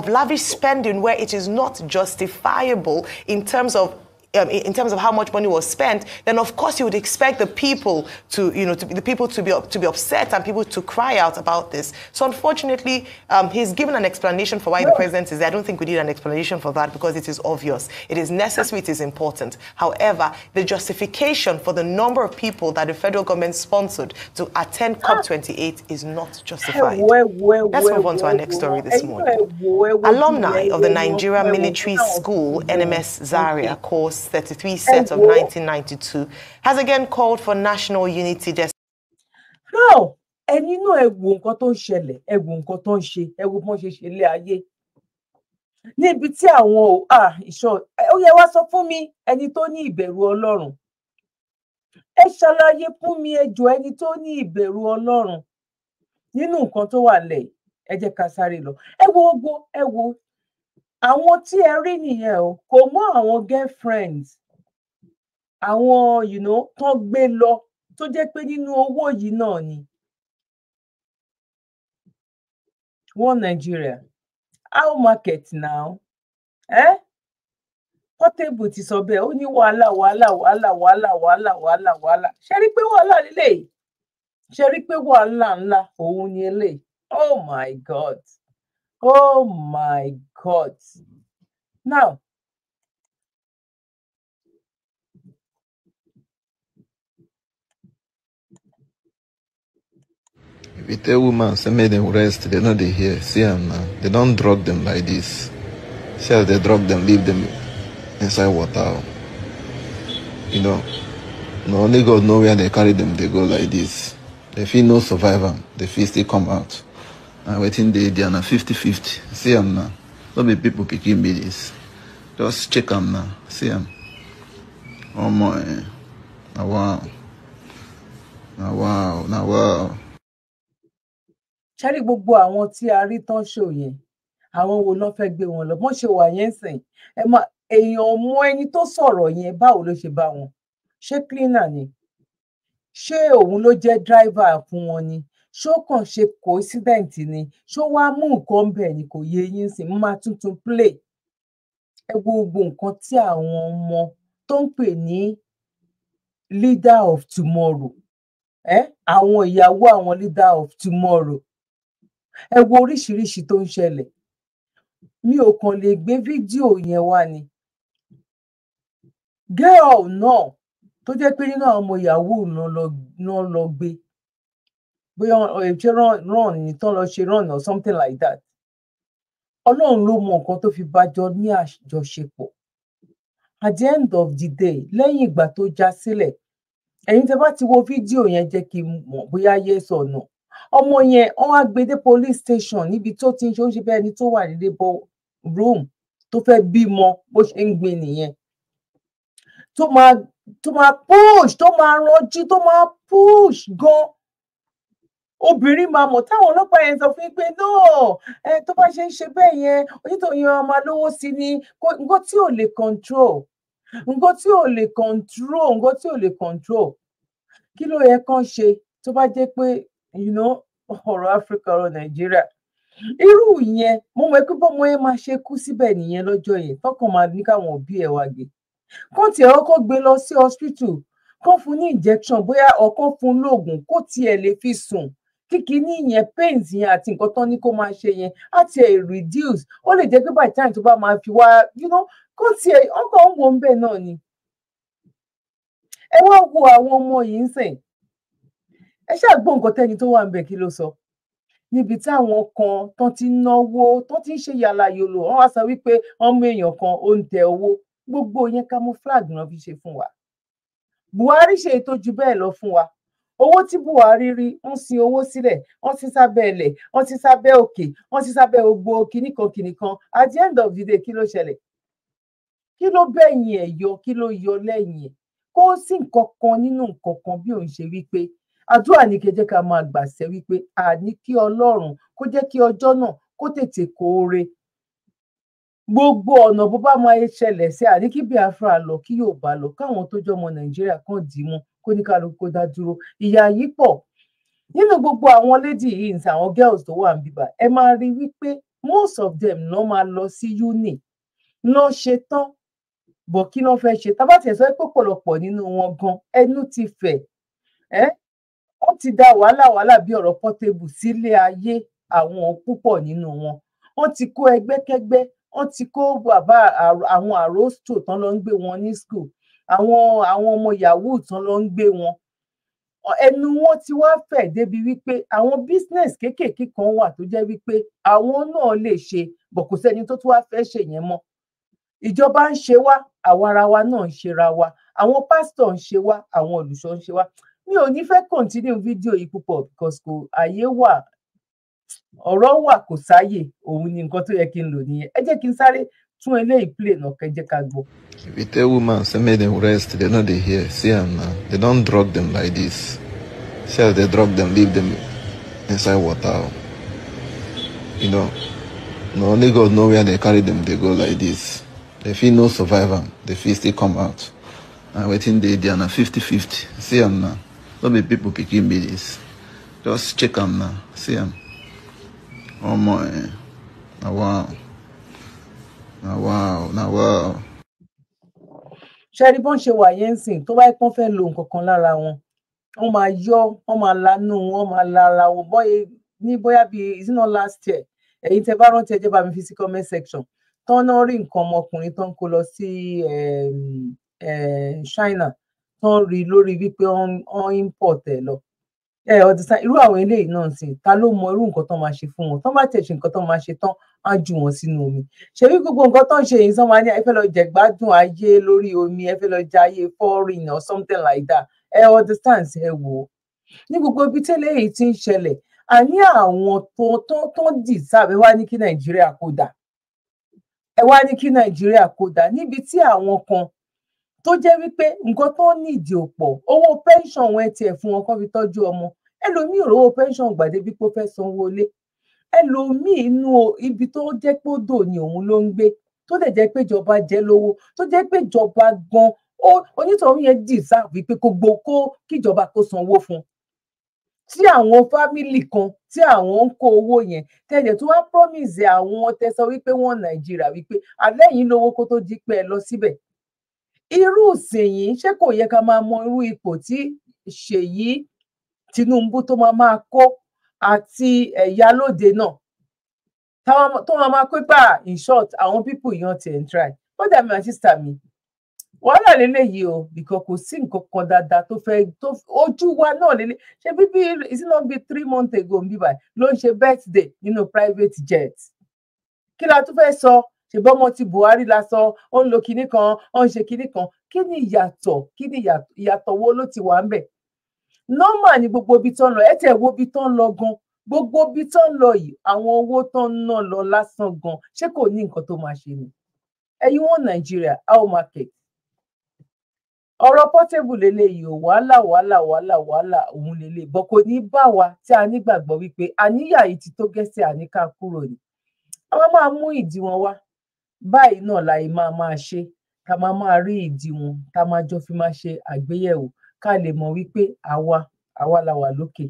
lavish spending where it is not justifiable in terms of how much money was spent, then of course you would expect the people to be upset and people to cry out about this. So unfortunately, he's given an explanation for why the president is there. I don't think we need an explanation for that because it is obvious. It is necessary, it is important. However, the justification for the number of people that the federal government sponsored to attend COP28 is not justified. Let's move on to our next story this morning. Alumni of the Nigeria Military School, NMS Zaria course 33 sets of 1992 has again called for national unity. Now, ẹni náà ẹ wo nǹkan tó ń ṣẹlẹ̀, ẹ wo nǹkan tó ń ṣe, ẹ wo bọ́n ṣe ṣe ilé ayé. Níbi tí àwọn ó yẹ wá sọ fún mi ẹni tó ní ìbẹ̀rù Ọlọ́run. Ẹ ṣàlàyé fún mi ẹ jọ̀ọ́ ẹni tó ní ìbẹ̀rù Ọlọ́run nínú nǹkan tó wà lẹ̀. Ẹ jẹ́ ká sáré lọ. Ẹ wo àwọn tí ẹ rí nìyẹn o, kò mọ àwọn girlfriends, àwọn tán gbé lọ tó jẹ́ pé nínú owó yìí náà ni. One Nigeria, how market now? Portable ti sọ bẹ́ẹ̀, ó ní wàhálà. Ṣé rí pé wàhálà lélẹ̀? Ṣé rí pé wàhálà ńlá òun ni eléyìí? Oh my God. Oh my God. Now, if you tell women, say make them rest, they know they hear. See them now. They don't drug them like this. See as they drug them, leave them inside water. No only God know where they carry them, they go like this. They feel no survivor, they feel still come out. And waiting they are now 50-50. See them now. Don't be people picking me this. Just check them now. See them. Oh my. Now wow. Ṣárí gbogbo àwọn tí a rí tán ṣò yẹn, àwọn wo ló fẹ́ gbé wọn lọ? Wọ́n ṣe wà yẹn sìn. Èèyàn mọ ẹni tó sọ̀rọ̀ yẹn, báwo ló ṣe bá wọn? Ṣé cleaner ni? Ṣé òun ló jẹ́ driver fún wọn ni? Ṣó kàn ṣe coincident ni? Ṣó wá mú nǹkan bẹ́ẹ̀ ni? Kò yé yín sìn, mo máa tuntun play. Ẹ gbogbo nǹkan tí àwọn ọmọ tó ń pè ní leader of tomorrow, àwọn ìyàwó àwọn leader of tomorrow, ẹ wo oríṣiríṣi tó ń ṣẹlẹ̀. Mi ò kàn lè gbé fídíò yẹn wá ni. Girl náà tó jẹ́ pé nínú àwọn ọmọ yahoo náà lọ gbé, bóyá ṣe run ní tán lọ ṣe run or something like that. Ọlọ́run ló mọ nǹkan tó fi bájọ ní àjọṣepọ̀. At the end of the day, lẹ́yìn ìgbà tó já sílẹ̀, ẹ̀yin tẹ́ bá ti wo fídíò yẹn jẹ́ kí n mọ̀ bóyá yes or no. Ọmọ yẹn wọ́n wá gbé dé police station níbi tó ti ń ṣe ó ṣe bẹ́ẹ̀ ni tó wà ní labour room tó fẹ́ bímọ bó ṣe ń gbé nìyẹn. Tó máa push, tó máa rọjú, tó máa push gan. Obìnrin máa mọ̀ táwọn ọlọ́pàá yẹn sọ fún pé no, tó bá ṣe ń ṣe bẹ́ẹ̀ yẹn onítọ̀hún yẹn máa lówó sí ni. Nǹkan tí ò lè control. Kí ló yẹ kán ṣe tó bá jẹ́ pé ọ̀rọ̀ Áfíríkà, ọ̀rọ̀ Nàìjíríà, irú yẹn mo mọ̀ pé bọ́mọ yẹn máa ṣe kú síbẹ̀ nìyẹn lọ́jọ́ yẹn tọkàn máa ní káwọn òbí ẹ̀ wá gbé kán tiẹ̀ ọkọ̀ gbé lọ sí hospital kán fún ní injection bóyá ọkàn fún lóògùn kó tiẹ̀ lè fi sùn kíkiní yẹn pains yẹn àti nǹkan tán ní kó máa ṣe yẹn á tiẹ̀ reduce ó lè jẹ́ pé by time tó bá máa fi wá kó tiẹ̀ ọkọ̀ ń wo ń bẹ̀ náà ni. ẹ wá wo àwọn ọmọ yìí ń sìn ẹ ṣáà gbọ́ nǹkan tẹ́ni tó wà ń bẹ̀ kí ló sọ níbi táwọn kan tán ti náwó tán ti ń ṣe yàlà yòlò wọn wá sọ wípé ọmọ èèyàn kan ó ń tẹ owó gbogbo yẹn camouflage náà fi ṣe fún wa Buhari ṣe ètò jù bẹ́ẹ̀ lọ fún wa owó tí Buhari rí wọ́n sin owó sílẹ̀ wọ́n ti sábẹ́ ilẹ̀ wọ́n ti sábẹ́ òkè wọ́n ti sábẹ́ gbogbo kìnnìkan at the end of the day kí ló ṣẹlẹ̀ kí ló bẹ̀yìn ẹ̀ yọ kí ló yọ lẹ́yìn ẹ̀ kó sí nǹkan kan nínú nǹkan kan bí òun ṣe wípé àdúrà ní kẹjẹ ká máa gbàṣẹ wípé àní kí Ọlọ́run kó jẹ́ kí ọjọ́ náà kó tètè kóore gbogbo ọ̀nà bó bá máa ṣẹlẹ̀ sí àní kí Biafra lọ kí Yorùbá lọ káwọn tó jọmọ Nàìjíríà kan dì í mú kó ní kálukú kó dá dúró ìyà yìí pọ̀ nínú gbogbo àwọn lady yìí ní àwọn girls tó wà ń bíbà ẹ máa rí wípé most of them ló máa lọ sí uni lọ ṣe tán bọ̀ kí ló fẹ́ ṣe tábàtì ẹ̀ sọ pé pọ̀lọpọ̀ nínú wọn gan ẹnu ti fẹ̀ wọ́n ti dá wàhálà bí ọ̀rọ̀ Portable sílé ayé àwọn púpọ̀ nínú wọn wọ́n ti kó ẹgbẹ́kẹ́gbẹ́ wọ́n ti kó bàbá àwọn àròsọ tán lọ ń gbé wọn ní school àwọn ọmọ yahoo tán lọ ń gbé wọn ẹnu wọn ti wá fẹ̀ débi wípé àwọn business kéékèèké kan wà tó jẹ́ wípé àwọn náà lè ṣe bọ̀ kò sẹ́ni tó tún wá fẹ́ ṣe yẹn mọ́ ìjọba ń ṣe wá àwa ara wa náà ń ṣera wa àwọn pásítọ̀ ń ṣe wá àwọn olùṣọ́ ń ṣe wá mi ò ní fẹ́ continue fídíò yìí púpọ̀ because kò àyè wà ọ̀rọ̀ wà kò sáyè òun ni nǹkan tó yẹ kí n lò nìyẹn ẹ jẹ́ kí n sáré tún eléyìí play náà kẹ́ jẹ́ ká gbọ́. If you tell woman say make dem rest they no dey hear see am now they don drug them like this see as they drug them leave them inside water na only God know where they carry them dey go like this they fit no survive am they fit still come out na wetin dey there na 50-50 see am now no be people pikin be this just check am now see am omo na wow. ṣe rí bọ́n ṣe wà yẹn ń sìn tó bá pọ́n fẹ́ lo nǹkan kan lára wọn wọ́n máa yọ wọ́n máa lanú wọ́n máa lára wọn bóyá bíi is it not last year ẹ̀yin tẹ́ bá rántí ẹ jẹ́ bá mi fi sí comment section tán náà rí nǹkan ọmọkùnrin tán kó lọ sí China tán rí lórí wípé wọ́n import ẹ̀ lọ ọ̀dùnsá irú àwọn eléyìí náà sì ta ló mọ irú nǹkan tán máa ṣe fún wọn tán bá tẹ̀ ṣe nǹkan tán máa ṣe tán á jù wọ́n sínú omi ṣebí gbogbo nǹkan tán ṣe yìí sán máa ní ẹ fẹ́ lọ jẹ̀gbádùn ayé lórí omi ẹ fẹ́ lọ jẹ ayé foreign or something like that understand ẹ wò ó ní gbogbo ibi tẹ́lẹ̀ yìí ti ń ṣẹlẹ̀ àní àwọn tó dì sábẹ́ wá ní kí Nàìjíríà kó dà níbi tí àwọn kan tó jẹ́ wípé nǹkan tó nídìí ò pọ̀ owó pension wọn tiẹ̀ fún wọn kán fi tọ́jú ọmọ ẹlòmíì ò rówó pension gbàdé bí kò fẹ́ sanwó lé ẹlòmíì inú ibi tó jẹ́ pé ó dò ní òun ló ń gbé tó dẹ̀ jẹ́ pé ìjọba jẹ́ lówó tó jẹ́ pé ìjọba gan onítọ̀hún yẹn deserve wípé kíjọba kó sanwó fún tí àwọn fámìlì kan tí àwọn ń kó owó yẹn tẹ̀lé tó wá promise àwọn tẹ̀sọ wípé wọ́n Nàìjíríà wípé alẹ́ yìí lówó kó tó di pé ẹ lọ síbẹ̀ irú ìsìnyìí ṣé kò yẹ ká máa mọ irú ipò tí Seyi Tinubu tó máa kó àti Ìyálóde náà tó máa kó pa in short àwọn people yan ti ń try but that my sister mi wàhálà lélẹ́yìí o because kò sí nǹkan kan dáadáa tó ojú wa náà lélẹ̀ ṣe bíbí is it not be 3 months ago bíbá ló ń ṣe birthday nínú private jet kí la tún fẹ́ sọ ṣùgbọ́n ọmọ ti Buhari la sọ ó ń lo kinní kan ó ń ṣe kinní kan kí ni ìyàtọ̀ wo ló ti wà ń bẹ̀ normal ni gbogbo ibi tó ń lọ ẹ tẹ̀ wo ibi tó ń lọ gan gbogbo ibi tó ń lọ yìí àwọn owó tó ń ná lọ lásán gan ṣé kò ní nǹkan tó máa ṣe ni ẹ̀yin wọn Nàìjíríà how market ọ̀rọ̀ Portable lélẹ́yìí o wàhálà òun lélẹ̀ bọ́ kò ní bá wa tí a nígbàgbọ́ wípé àníyà yìí ti tó gẹ́sẹ̀ àníkà kúrò ní àwọn máa mú ìdí wọn wá báyìí náà láì máa ṣe ká máa rí ìdí wọn ká máa jọ fi máa ṣe àgbéyẹ̀wò ká lè mọ̀ wípé àwa la wà lókè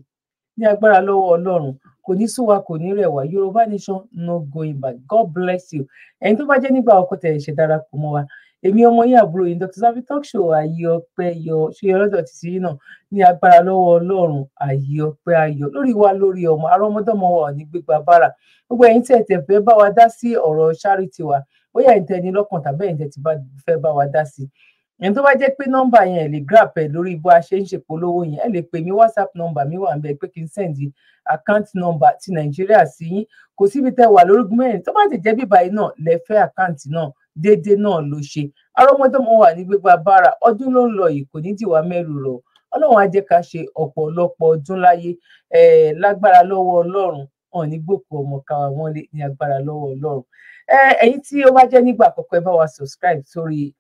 ní agbára lọ́wọ́ Ọlọ́run kò ní sú wa kò ní rẹ̀ wá. Yorùbá nation no going back. God bless you. Ẹ̀yin tó bá jẹ́ nígbà ọkọ̀ tẹ̀ ṣe darapọ̀ mọ́ wa, èmi ọmọ yín àbúrò yín Dr. Zabby Talk Show ayé ọpẹ́ yọ ṣe ọlọ́dọ̀ ti sí náà ní agbára lọ́wọ́ Ọlọ́run ayé ọpẹ́ ayọ̀ lórí wa lórí ọmọ arọ́mọdọ́mọ wa ò ní gbégbá bára. Gbogbo ẹ̀yin tí ẹ tẹ̀ fẹ́ bá wa dá sí ọ̀rọ̀ charity wa, bóyá ẹ̀yin tẹ́ ní lọ́kàn tàbí ẹ̀yin tẹ́ ti fẹ́ bá wa dá sí. Ẹni tó bá jẹ́ pé nọ́mbà yẹn ẹ lè grab ẹ lórí bó a ṣe ń ṣèpolówó yẹn, ẹ lè pè mí, WhatsApp nọ́mbà mi wà ń bẹ pé kí n send account number ti Nàìjíríà sí yín. Kò síbi tẹ́ wà lórúkún mẹ́rin tó bá ti jẹ́ bíbá yìí náà lẹ́fẹ́ àkáǹtì náà déédéé náà ló ṣe. Arọ́mọdọ́mọ wà ní gbégbá bára, ọdún ló ń lọ yìí kò ní dìwà mẹ́rù rọ̀. Ọlọ́run á jẹ́ ká ṣe ọ̀pọ̀lọpọ̀ ọdún láyé lágbára lọ́wọ́ Ọlọ́run, wọn ní gbòkú ọmọ káwa wọn lé ní agbára lọ́wọ́ Ọlọ́run. Ẹ̀yin tí ó bá jẹ́ nígbà àkọ́kọ́ ẹ bá wa subscribe sórí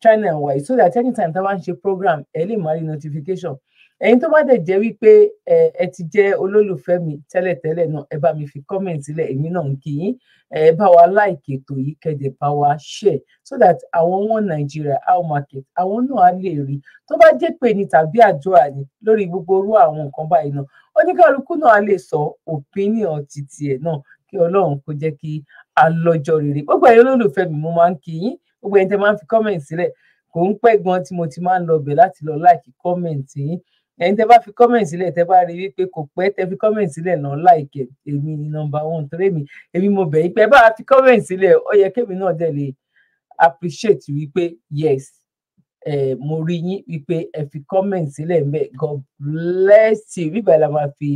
channel wa so that anytime tá bá ń ṣe program ẹ lè máa rí notification. Ẹ̀yin tó bá dẹ̀ jẹ́ wípé ẹ ti jẹ́ olólùfẹ́ mi tẹ́lẹ̀tẹ́lẹ̀ náà, ẹ bá mi fi comment sílẹ̀, èmi náà ń kí yín. Ẹ bá wa like ètò yìí, kẹ́dẹ̀ bá wa share so that àwọn wọn Nigeria how market àwọn náà á lè rí. Tó bá jẹ́ pé ní tàbí àdúrà ni lórí gbogbo orú àwọn nǹkan báyìí náà, oníkálukú náà á lè sọ opinion titi ẹ̀ náà kí Ọlọ́run kó jẹ́ kí a lọ́jọ́ rere. Gbogbo ẹ̀yin olólùfẹ́ mi mo máa ń kí yín. Gbogbo ẹ̀yin tẹ́ máa ń fi comment sílẹ̀, kò ń pẹ́ gan tí mo ti máa ń lọ bẹ̀ láti lọ like comment yín. Ẹ̀yin tẹ́ bá fi comment sílẹ̀, tẹ́ bá rí wípé kò pẹ́ tẹ́ fi comment sílẹ̀ náà like èmi ni number one torí èmi mo bẹ̀ yín pé bá fi comment sílẹ̀, ó yẹ kémi náà dẹ̀ lè appreciate wípé yes mo rí yín wípé ẹ fi comment sílẹ̀ ńbẹ̀. God bless you. Bíbá la máa fi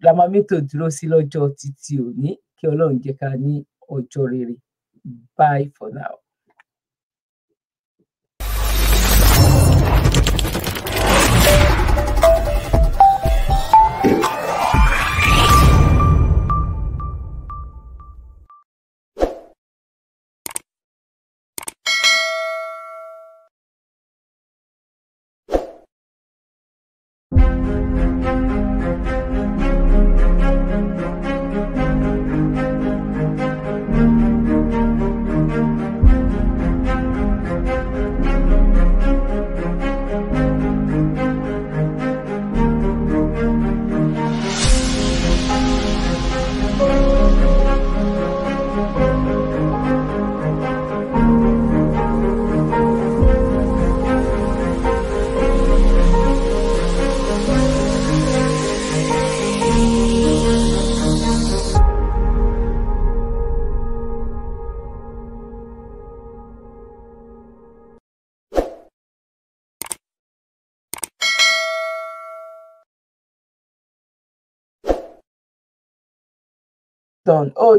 la máa mẹ́tò dúró sí lọ́jọ́ títí òní kí Ọlọ́run jẹ́ ká ní ọjọ́ rere. Bye for now. Done. Oh.